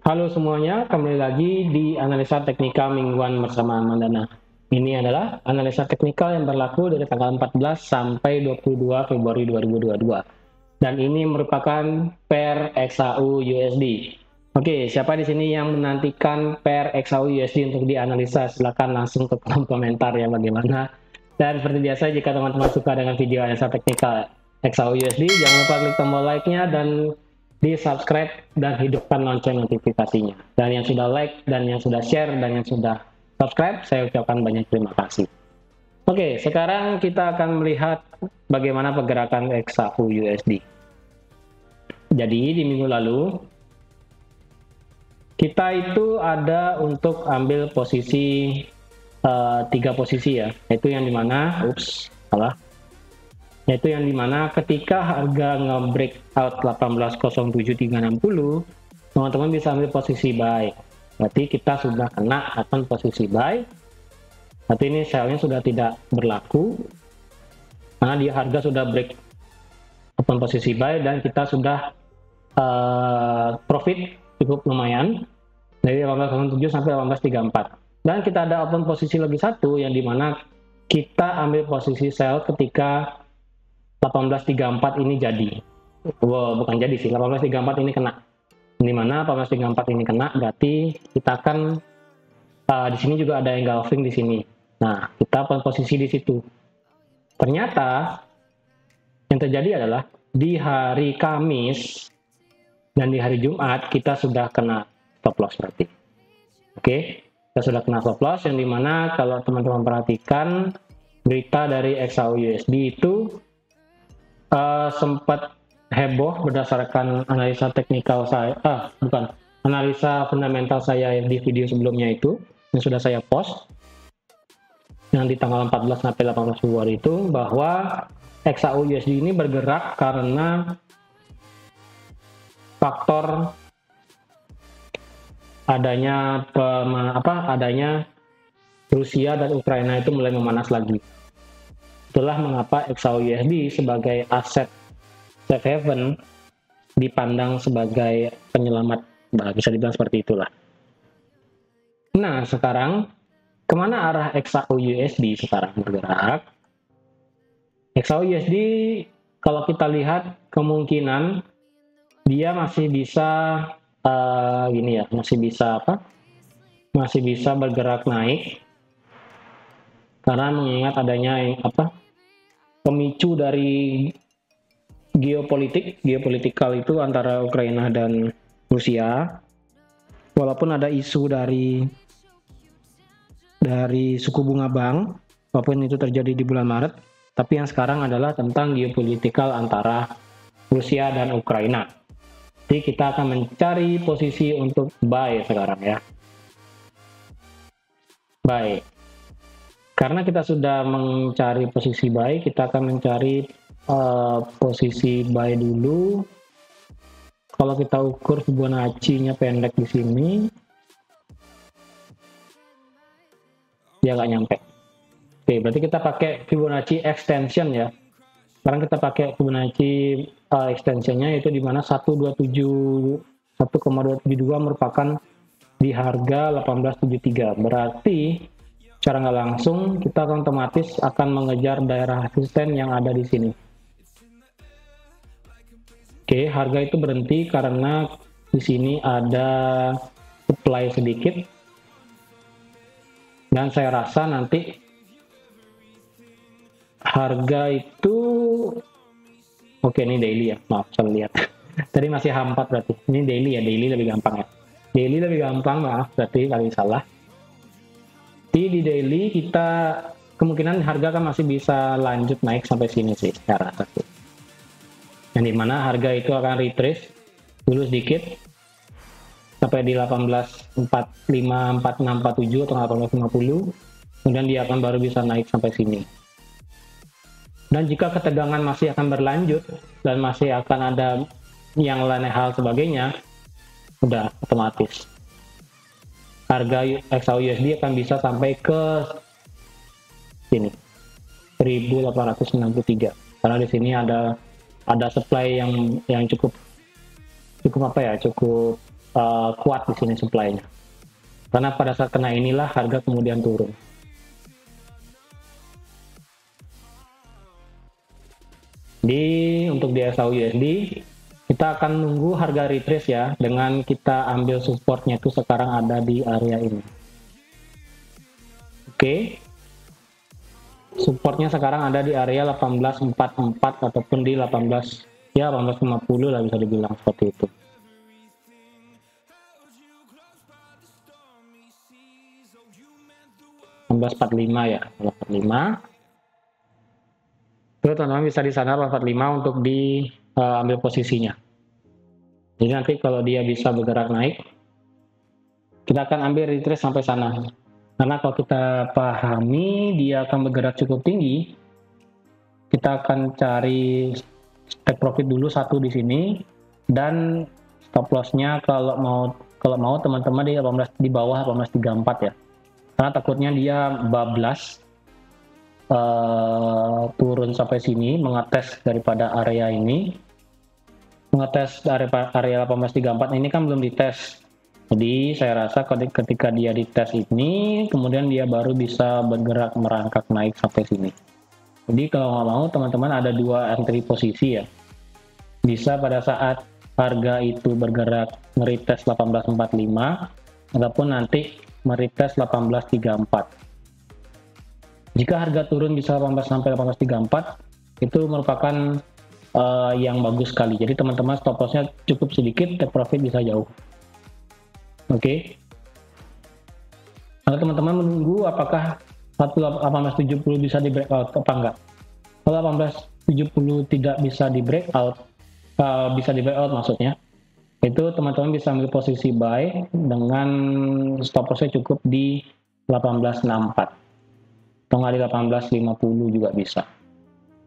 Halo semuanya, kembali lagi di analisa teknikal mingguan bersama Mandana. Ini adalah analisa teknikal yang berlaku dari tanggal 14 sampai 22 Februari 2022. Dan ini merupakan pair XAU USD. Oke, siapa di sini yang menantikan pair XAU USD untuk dianalisa? Silakan langsung ke kolom komentar ya bagaimana. Dan seperti biasa, jika teman-teman suka dengan video analisa teknikal XAU USD, jangan lupa klik tombol like-nya dan di subscribe dan hidupkan lonceng notifikasinya. Dan yang sudah like, dan yang sudah share, dan yang sudah subscribe, saya ucapkan banyak terima kasih. Oke, sekarang kita akan melihat bagaimana pergerakan XAU USD. Jadi di minggu lalu, kita itu ada untuk ambil posisi tiga posisi ya, yaitu yang dimana, yaitu yang dimana ketika harga nge-break out 18.07.360, teman-teman bisa ambil posisi buy. Berarti kita sudah kena akan posisi buy. Berarti ini sell-nya sudah tidak berlaku karena di harga sudah break open posisi buy dan kita sudah profit cukup lumayan dari 18.07 sampai 18.34. Dan kita ada open posisi lagi satu yang dimana kita ambil posisi sell ketika 18.34 ini jadi. Wow, bukan jadi sih, 18.34 ini kena. Di mana 18.34 ini kena, berarti kita akan di sini juga ada engulfing di sini. Nah, kita posisi di situ. Ternyata yang terjadi adalah di hari Kamis dan di hari Jumat kita sudah kena stop loss berarti. Oke, kita sudah kena stop loss yang dimana kalau teman-teman perhatikan berita dari XAU USD itu sempat heboh berdasarkan analisa teknikal saya, analisa fundamental saya di video sebelumnya itu yang sudah saya post yang di tanggal 14 sampai 18 Februari itu, bahwa XAU USD ini bergerak karena faktor adanya adanya Rusia dan Ukraina itu mulai memanas lagi. Itulah mengapa XAU USD sebagai aset safe haven dipandang sebagai penyelamat, bisa dibilang seperti itulah. Nah, sekarang kemana arah XAU USD sekarang bergerak? XAU USD kalau kita lihat kemungkinan dia masih bisa masih bisa bergerak naik karena mengingat adanya pemicu dari geopolitikal itu antara Ukraina dan Rusia. Walaupun ada isu dari suku bunga bank, walaupun itu terjadi di bulan Maret, tapi yang sekarang adalah tentang geopolitikal antara Rusia dan Ukraina. Jadi kita akan mencari posisi untuk buy sekarang ya. Buy. Karena kita sudah mencari posisi buy, kita akan mencari posisi buy dulu. Kalau kita ukur Fibonacci-nya pendek di sini, dia nggak nyampe. Oke, berarti kita pakai Fibonacci extension ya. Sekarang kita pakai Fibonacci extensionnya itu di mana 1,272 merupakan di harga 18.73. Berarti secara nggak langsung kita otomatis akan mengejar daerah resisten yang ada di sini. Oke, harga itu berhenti karena di sini ada supply sedikit. Dan saya rasa nanti harga itu ini daily ya. Maaf, saya lihat. Tadi masih H4 berarti. Ini daily ya, daily lebih gampang ya. Daily lebih gampang, maaf berarti kali salah. Di daily kita kemungkinan harga kan masih bisa lanjut naik sampai sini sih secara satu. Yang dimana harga itu akan retrace dulu sedikit sampai di 18.45, 46, 47 atau 18.50, kemudian dia akan baru bisa naik sampai sini. Dan jika ketegangan masih akan berlanjut dan masih akan ada yang lain hal sebagainya, udah otomatis harga XAU USD akan bisa sampai ke sini 1863 karena di sini ada supply yang cukup kuat di sini supply-nya. Karena pada saat kena inilah harga kemudian turun. Untuk di SAUUSD kita akan nunggu harga retrace ya, dengan kita ambil supportnya itu sekarang ada di area ini. Oke. Supportnya sekarang ada di area 1844 ataupun di 1850 lah bisa dibilang seperti itu. ya, 45. Terus teman-teman bisa di sana 45 untuk diambil posisinya. Jadi nanti kalau dia bisa bergerak naik, kita akan ambil retrace sampai sana. Karena kalau kita pahami dia akan bergerak cukup tinggi, kita akan cari take profit dulu satu di sini, dan stop loss-nya kalau mau teman-teman di bawah 1834 ya. Karena takutnya dia bablas turun sampai sini, mengetes daripada area ini, mengetes area 1834 ini kan belum dites. Jadi saya rasa ketika dia dites ini, kemudian dia baru bisa bergerak merangkak naik sampai sini. Jadi kalau nggak mau teman-teman ada dua entry posisi ya. Bisa pada saat harga itu bergerak meretest 1845 ataupun nanti meretest 1834. Jika harga turun bisa 18 sampai 1834 itu merupakan yang bagus sekali. Jadi teman-teman stop loss-nya cukup sedikit, take profit bisa jauh. Oke. Kalau teman-teman menunggu apakah 1870 bisa di breakout apa enggak. Kalau 1870 tidak bisa di breakout, maksudnya, itu teman-teman bisa ambil posisi buy dengan stop loss-nya cukup di 1864. Atau nggak di 1850 juga bisa.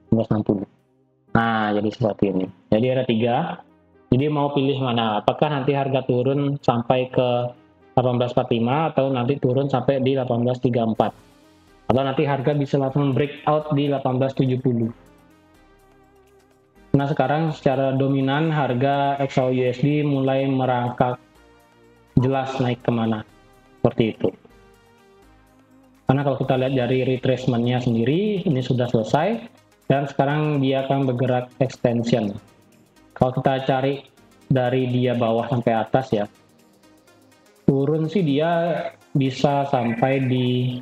1860. Nah, jadi seperti ini. Jadi ada 3. Jadi mau pilih mana? Apakah nanti harga turun sampai ke 1845 atau nanti turun sampai di 1834? Atau nanti harga bisa langsung breakout di 1870. Nah sekarang secara dominan harga XAUUSD mulai merangkak jelas naik kemana. Seperti itu. Karena kalau kita lihat dari retracement-nya sendiri, ini sudah selesai. Dan sekarang dia akan bergerak extension. Kalau kita cari dari dia bawah sampai atas ya, turun sih dia bisa sampai di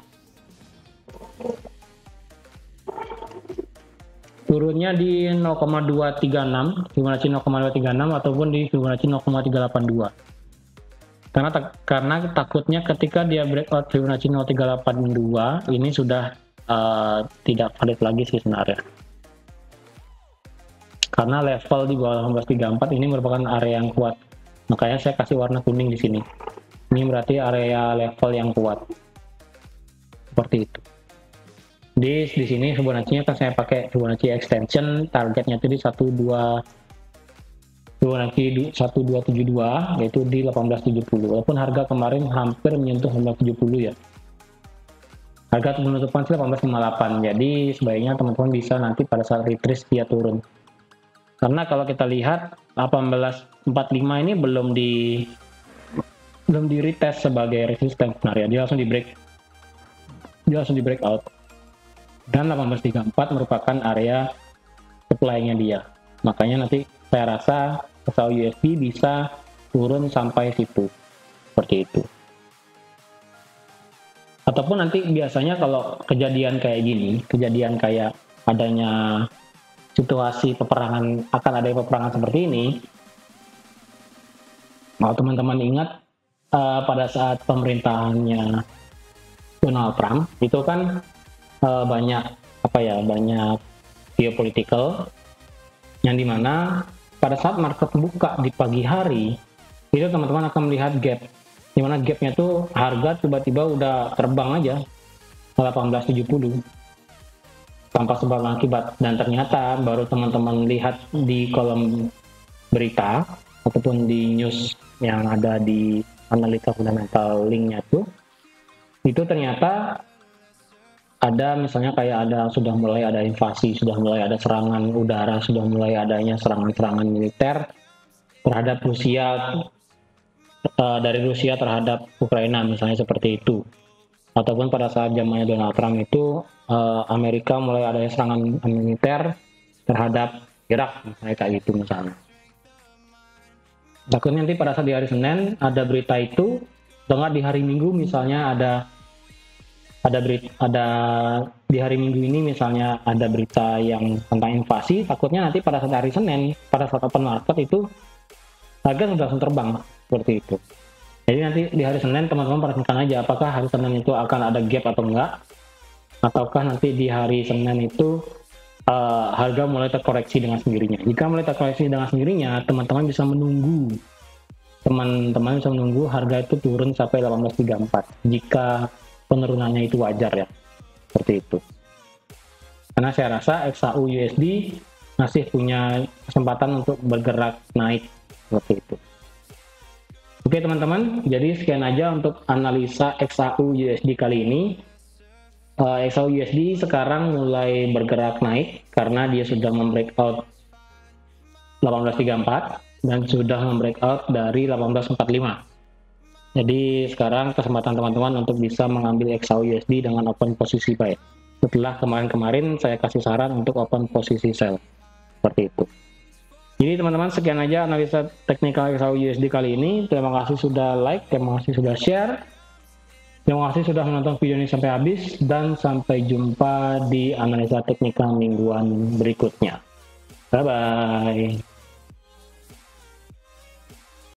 turunnya di 0,236, Fibonacci 0,236 ataupun di Fibonacci 0,382. Karena takutnya ketika dia breakout Fibonacci 0,382 ini sudah tidak valid lagi sih sebenarnya. Karena level di bawah 1834 ini merupakan area yang kuat. Makanya saya kasih warna kuning di sini. Ini berarti area level yang kuat. Seperti itu. Di sini Fibonacci-nya kan saya pakai Fibonacci extension, targetnya itu di 1272 yaitu di 1870. Walaupun harga kemarin hampir menyentuh 1870 ya. Harga penutupan sih 1858. Jadi sebaiknya teman-teman bisa nanti pada saat retrace dia turun. Karena kalau kita lihat 1845 ini belum di retest sebagai resistance sebenarnya. Dia langsung di breakout. Dan 1834 merupakan area supply-nya dia. Makanya nanti saya rasa XAUUSD bisa turun sampai situ. Seperti itu. Ataupun nanti biasanya kalau kejadian kayak gini, kejadian kayak adanya situasi peperangan, akan ada peperangan seperti ini, kalau teman-teman ingat pada saat pemerintahannya Donald Trump itu kan banyak geopolitical yang dimana pada saat market buka di pagi hari itu teman-teman akan melihat gap, dimana gapnya tuh harga tiba-tiba udah terbang aja 1870 tanpa sebab akibat, dan ternyata baru teman-teman lihat di kolom berita ataupun di news yang ada di analisa fundamental linknya tuh, itu ternyata ada misalnya kayak sudah mulai ada invasi, sudah mulai ada serangan udara, sudah mulai adanya serangan-serangan militer terhadap Rusia dari Rusia terhadap Ukraina misalnya seperti itu. Ataupun pada saat zamannya Donald Trump itu Amerika mulai adanya serangan militer terhadap Irak misalnya kayak gitu misalnya. Takutnya nanti pada saat di hari Senin ada berita itu, atau di hari Minggu misalnya ada di hari Minggu ini misalnya ada berita yang tentang invasi, takutnya nanti pada saat hari Senin, pada saat open market itu harga sudah langsung terbang seperti itu. Jadi nanti di hari Senin teman-teman perhatikan aja apakah hari Senin itu akan ada gap atau enggak, ataukah nanti di hari Senin itu harga mulai terkoreksi dengan sendirinya. Jika mulai terkoreksi dengan sendirinya, teman-teman bisa menunggu. Teman-teman bisa menunggu harga itu turun sampai 1834 jika penurunannya itu wajar ya. Seperti itu. Karena saya rasa XAU USD masih punya kesempatan untuk bergerak naik seperti itu. Oke teman-teman, jadi sekian aja untuk analisa XAU USD kali ini. XAU USD sekarang mulai bergerak naik karena dia sudah membreakout 1834 dan sudah membreakout dari 1845. Jadi sekarang kesempatan teman-teman untuk bisa mengambil XAU USD dengan open posisi buy. Setelah kemarin-kemarin saya kasih saran untuk open posisi sell. Seperti itu. Jadi teman-teman sekian aja analisa teknikal XAU USD kali ini. Terima kasih sudah like, terima kasih sudah share. Terima kasih sudah menonton video ini sampai habis dan sampai jumpa di analisa teknikal mingguan berikutnya. Bye bye.